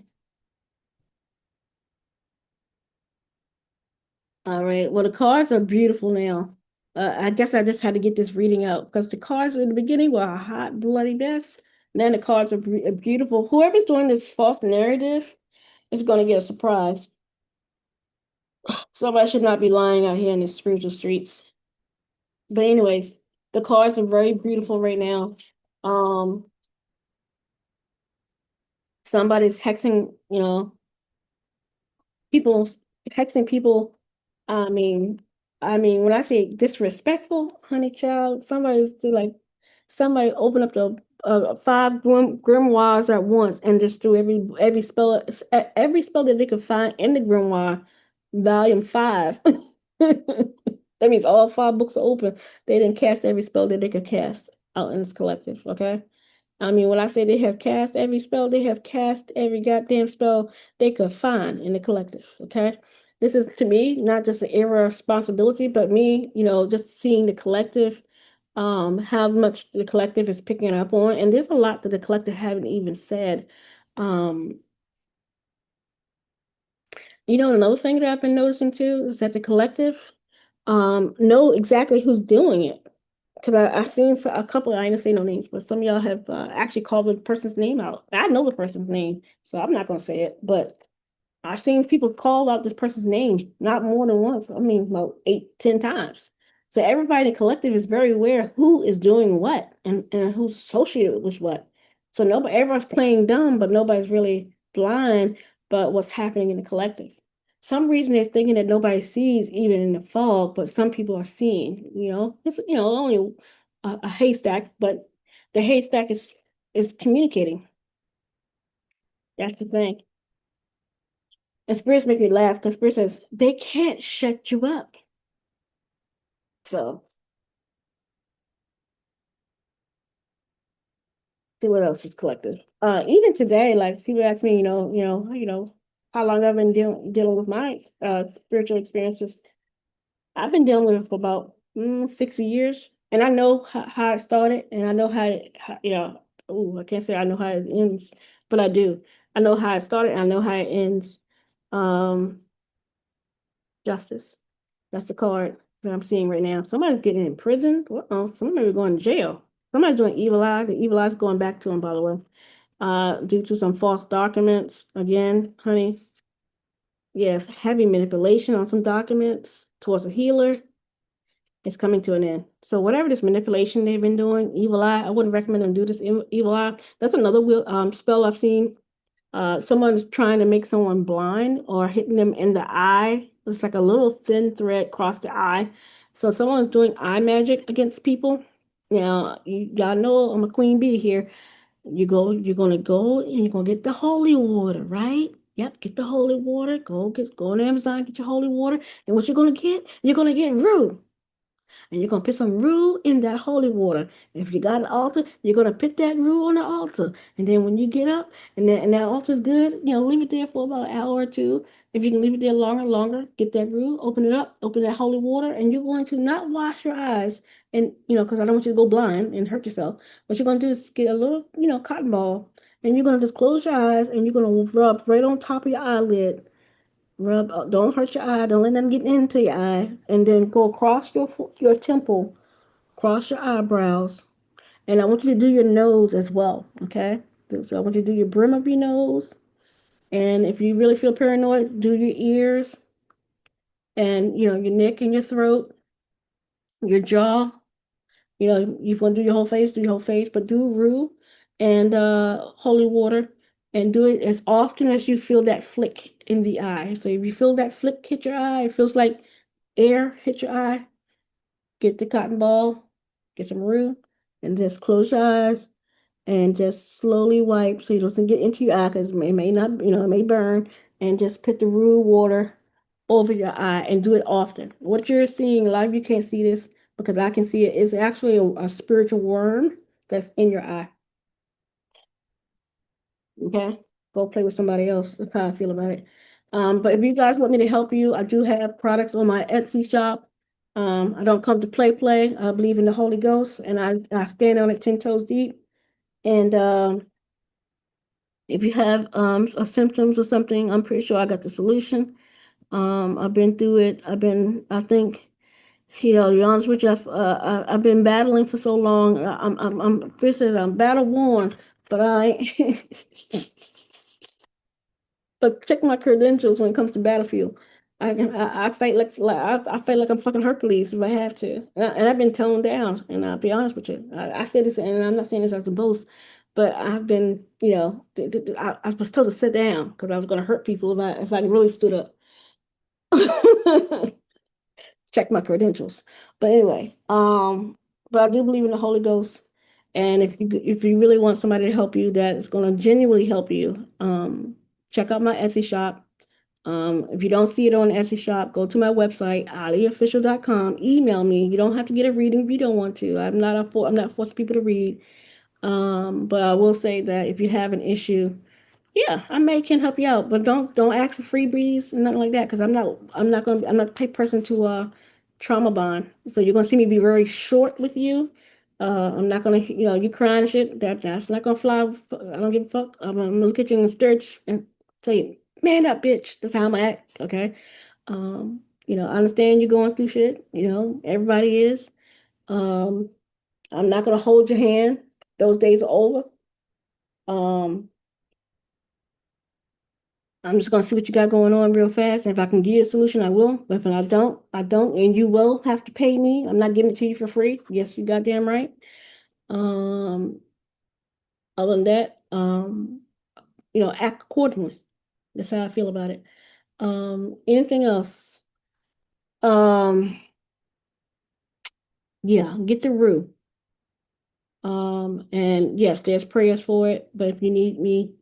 All right. Well, the cards are beautiful now. I guess I just had to get this reading out because the cards in the beginning were a hot, bloody mess. Then the cards are beautiful. Whoever's doing this false narrative is going to get a surprise. Somebody should not be lying out here in the spiritual streets. But anyways, the cards are very beautiful right now. Um, somebody's hexing, people hexing people. I mean, when I say disrespectful, honey child, somebody open up the five grimoires at once and just threw every spell that they could find in the grimoire, volume five. That means all five books are open. They didn't cast every spell that they could cast out in this collective. Okay. When I say they have cast every spell, they have cast every goddamn spell they could find in the collective. Okay. This is to me not just an era of responsibility, but me, just seeing the collective, how much the collective is picking up on. And there's a lot that the collective haven't even said. Um, Another thing that I've been noticing too is that the collective know exactly who's doing it. Because I've seen a couple, I ain't gonna say no names, but some of y'all have actually called the person's name out. I know the person's name, so I'm not gonna say it, but I've seen people call out this person's name not more than once. About 8, 10 times. So everybody in the collective is very aware who is doing what and who's associated with what. So everyone's playing dumb, but nobody's really blind but what's happening in the collective. Some reason they're thinking that nobody sees even in the fog, but some people are seeing, it's only a haystack, but the haystack is communicating. That's the thing. And spirits make me laugh because spirit says they can't shut you up. So see what else is collected. Even today, like people ask me, how long I've been dealing with my spiritual experiences. I've been dealing with it for about 60 years, and I know how it started, and I know oh, I can't say I know how it ends, but I do. I know how it started, and I know how it ends. Um, Justice. That's the card that I'm seeing right now. Somebody's getting in prison. Uh-oh. Somebody's going to jail. Somebody's doing evil eye. The evil eye's going back to him, by the way. Due to some false documents. Again, honey. Yes, heavy manipulation on some documents towards a healer is coming to an end. So whatever this manipulation they've been doing, evil eye, I wouldn't recommend them do this evil eye. That's another spell I've seen. Someone's trying to make someone blind or hitting them in the eye. It's like a little thin thread across the eye. So someone's doing eye magic against people. Now, y'all know I'm a queen bee here. You're gonna go and you're gonna get the holy water, right? Yep, get the holy water. Go on Amazon, get your holy water. And what you're gonna get? You're gonna get rue. And you're going to put some rue in that holy water. If you got an altar, you're going to put that rue on the altar. And then when you get up and that altar is good, leave it there for about an hour or two. If you can leave it there longer, get that rue, open it up, open that holy water, and you're going to not wash your eyes. And, because I don't want you to go blind and hurt yourself. What you're going to do is get a little, cotton ball, and you're going to just close your eyes and you're going to rub right on top of your eyelid. Rub, don't hurt your eye. Don't let them get into your eye. And then go across your temple, cross your eyebrows. And I want you to do your nose as well. Okay. So I want you to do your brim of your nose. And if you really feel paranoid, do your ears and your neck and your throat, your jaw. You want to do your whole face, do your whole face, but do rue and holy water and do it as often as you feel that flick in the eye. So if you feel that flick hit your eye, it feels like air hit your eye, get the cotton ball, get some rue, and just close your eyes and just slowly wipe so it doesn't get into your eye because it may not, it may burn, and just put the rue water over your eye and do it often. What you're seeing, a lot of you can't see this because I can see it, is actually a spiritual worm that's in your eye. Okay? Go play with somebody else. That's how I feel about it. But if you guys want me to help you, I do have products on my Etsy shop. I don't come to play. I believe in the Holy Ghost, and I stand on it 10 toes deep. And if you have symptoms or something, I'm pretty sure I got the solution. I've been through it. I think, to be honest with you, I've been battling for so long. This is I'm battle worn, but I but check my credentials when it comes to battlefield. I fight I fight like I'm fucking Hercules if I have to, and I've been toned down. And I'll be honest with you, I say this, and I'm not saying this as a boast, but I've been, I was told to sit down because I was going to hurt people if I really stood up. Check my credentials. But anyway, but I do believe in the Holy Ghost. And if you really want somebody to help you that is going to genuinely help you, check out my Etsy shop. If you don't see it on Etsy shop, go to my website, aliofficial.com. Email me. You don't have to get a reading if you don't want to. I'm not forcing people to read. But I will say that if you have an issue, yeah, I may can help you out, but don't ask for freebies and nothing like that because I'm not the type of person to trauma bond. So you're gonna see me be very short with you. I'm not gonna, you crying and shit. That's not gonna fly. I don't give a fuck. I'm gonna look at you and stare and tell you, man up, bitch. That's how I'm gonna act. Okay. I understand you're going through shit. Everybody is. Um, I'm not gonna hold your hand. Those days are over. Um, I'm just gonna see what you got going on real fast. And if I can give you a solution, I will. But if I don't, I don't. And you will have to pay me. I'm not giving it to you for free. Yes, you goddamn right. Um, Other than that, act accordingly. That's how I feel about it. Anything else? Um, yeah, get the root. And yes, there's prayers for it, but if you need me,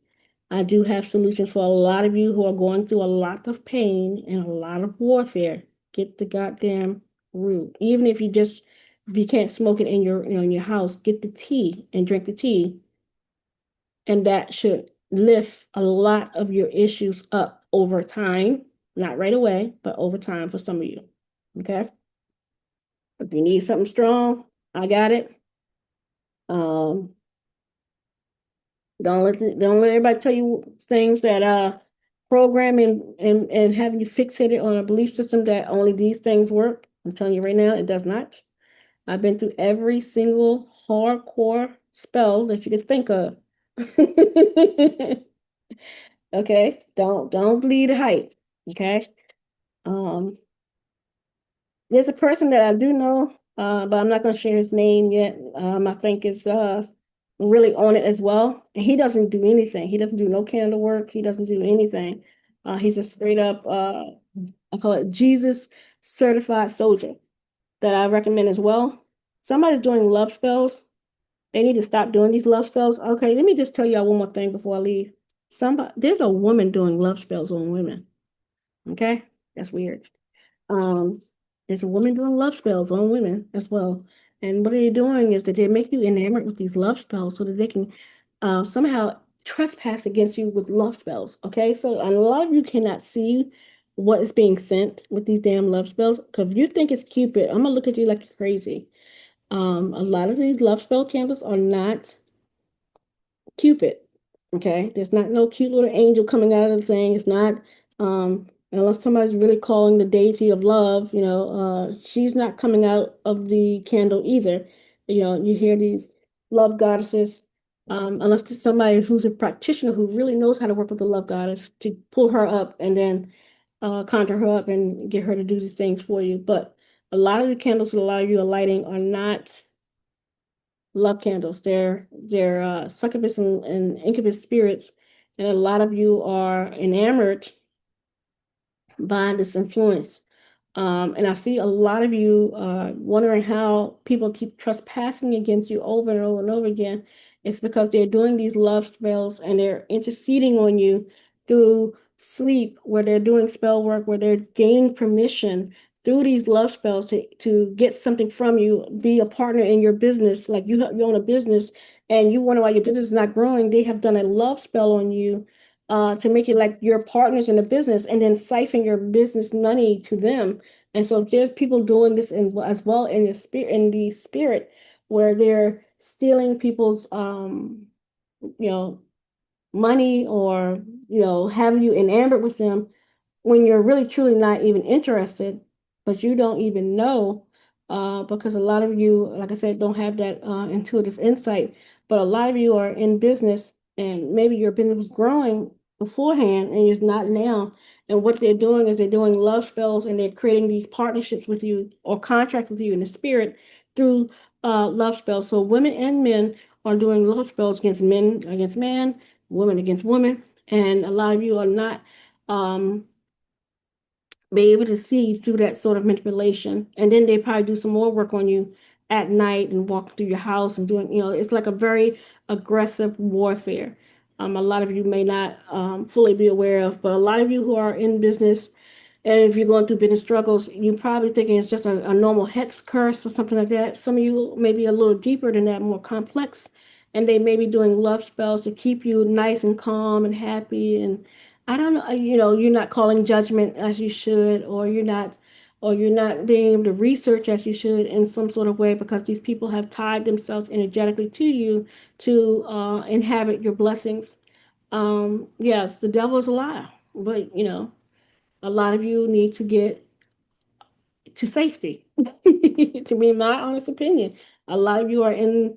I do have solutions for a lot of you who are going through a lot of pain and a lot of warfare. Get the goddamn root. Even if you can't smoke it in in your house, get the tea and drink the tea. And that should lift a lot of your issues up over time. Not right away, but over time for some of you. Okay? If you need something strong, I got it. Um, don't let everybody tell you things that programming and having you fixated on a belief system that only these things work. I'm telling you right now, it does not. I've been through every single hardcore spell that you could think of. Okay, don't believe the hype. Okay. Um, there's a person that I do know, but I'm not going to share his name yet. I think is really on it as well. And he doesn't do anything. He doesn't do no candle work. He doesn't do anything. He's a straight up, I call it Jesus certified soldier that I recommend as well. Somebody's doing love spells. They need to stop doing these love spells. Okay, let me just tell y'all one more thing before I leave. There's a woman doing love spells on women. Okay, that's weird. Um, there's a woman doing love spells on women as well. And what they're doing is that they make you enamored with these love spells so that they can somehow trespass against you with love spells. Okay, so a lot of you cannot see what is being sent with these damn love spells. Because if you think it's Cupid, I'm gonna look at you like you're crazy. A lot of these love spell candles are not Cupid. Okay, there's not no cute little angel coming out of the thing. It's not unless somebody's really calling the deity of love, she's not coming out of the candle either. You hear these love goddesses, unless there's somebody who's a practitioner who really knows how to work with the love goddess to pull her up and then conjure her up and get her to do these things for you. But a lot of the candles that a lot of you are lighting are not love candles. They're succubus and incubus spirits, and a lot of you are enamored by this influence. And I see a lot of you wondering how people keep trespassing against you over and over and over again. It's because they're doing these love spells and they're interceding on you through sleep, where they're doing spell work, where they're gaining permission through these love spells to get something from you, be a partner in your business. Like you own a business and you wonder why your business is not growing. They have done a love spell on you to make it like your partners in the business and then siphon your business money to them And so there's people doing this as well in the spirit where they're stealing people's you know money, or having you enamored with them when you're really truly not even interested, but you don't even know, because a lot of you, like I said, don't have that intuitive insight. But a lot of you are in business, and maybe your business was growing beforehand and it's not now. And what they're doing is they're doing love spells, and they're creating these partnerships with you or contracts with you in the spirit through love spells. So women and men are doing love spells against men, against men, women against women, and a lot of you are not um, be able to see through that sort of manipulation. And then they probably do some more work on you at night and walk through your house and doing, it's like a very aggressive warfare. A lot of you may not fully be aware of, but a lot of you who are in business, and if you're going through business struggles, you're probably thinking it's just a normal hex curse or something like that. Some of you may be a little deeper than that, more complex, and they may be doing love spells to keep you nice and calm and happy. And I don't know, you're not calling judgment as you should, or you're not being able to research as you should in some sort of way, because these people have tied themselves energetically to you to inhabit your blessings. Yes, the devil is a lie, but a lot of you need to get to safety. To be my honest opinion, a lot of you are in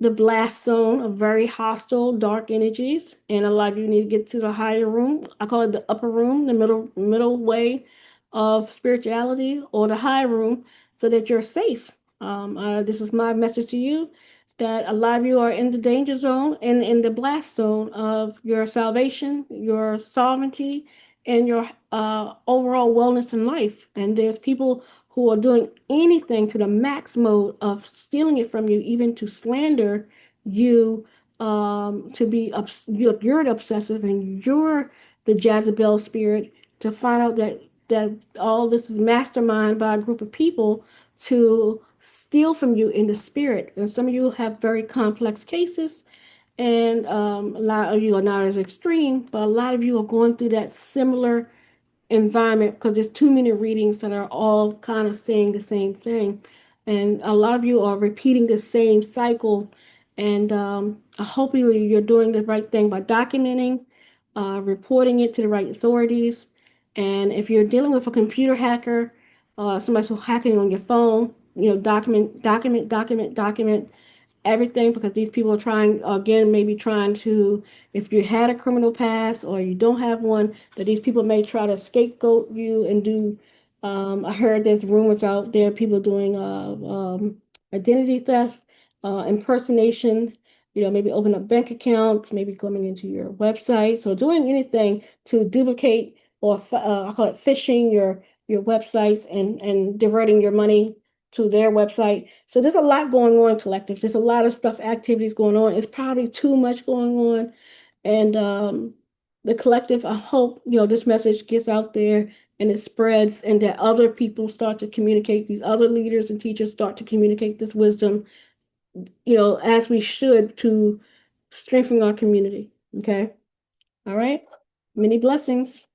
the blast zone of very hostile, dark energies, and a lot of you need to get to the higher room. I call it the upper room, the middle way of spirituality, or the high room, so that you're safe. This is my message to you, that a lot of you are in the danger zone and in the blast zone of your salvation, your sovereignty, and your overall wellness in life. And there's people who are doing anything to the max mode of stealing it from you, even to slander you, to be you're the obsessive and you're the Jezebel spirit, to find out that all this is masterminded by a group of people to steal from you in the spirit. And some of you have very complex cases, and a lot of you are not as extreme, but a lot of you are going through that similar environment, because there's too many readings that are all kind of saying the same thing, and a lot of you are repeating the same cycle. And hopefully you're doing the right thing by documenting, reporting it to the right authorities. And if you're dealing with a computer hacker, somebody who's hacking on your phone, document everything, because these people are trying, again, maybe trying to, if you had a criminal past or you don't have one, that these people may try to scapegoat you and do, I heard there's rumors out there, people doing identity theft, impersonation, maybe open up bank accounts, maybe coming into your website. So doing anything to duplicate, or I call it phishing your websites, and diverting your money to their website. So there's a lot going on, collective. There's a lot of stuff, activities going on. It's probably too much going on. And the collective, I hope, this message gets out there and it spreads, and that other people start to communicate, these other leaders and teachers start to communicate this wisdom, as we should, to strengthen our community. Okay. All right. Many blessings.